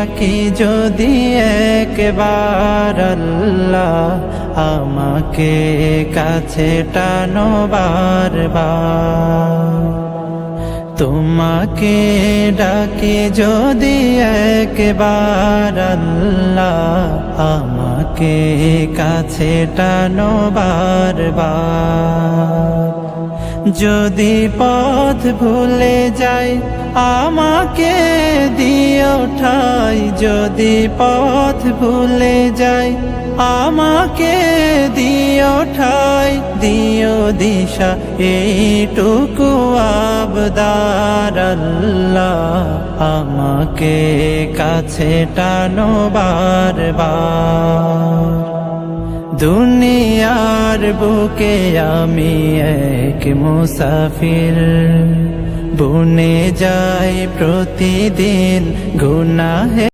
ডাকি যদি একবার আল্লাহ, আমাকে কাছে টানো বারবার। তোমাকে ডাকি যদি একবার আল্লাহ, আমাকে কাছে টানো বারবার। যদি পথ ভুলে যাই আমাকে দিও ঠাই, যদি পথ ভুলে যাই আমাকে দিও ঠাই, দিও দিশা এইটুকু আবদার আল্লাহ, আমাকে কাছে টানো বারবার। দুনিয়ার বুকে আমি এক মুসাফির, বনে যাই প্রতিদিন গুনাহে।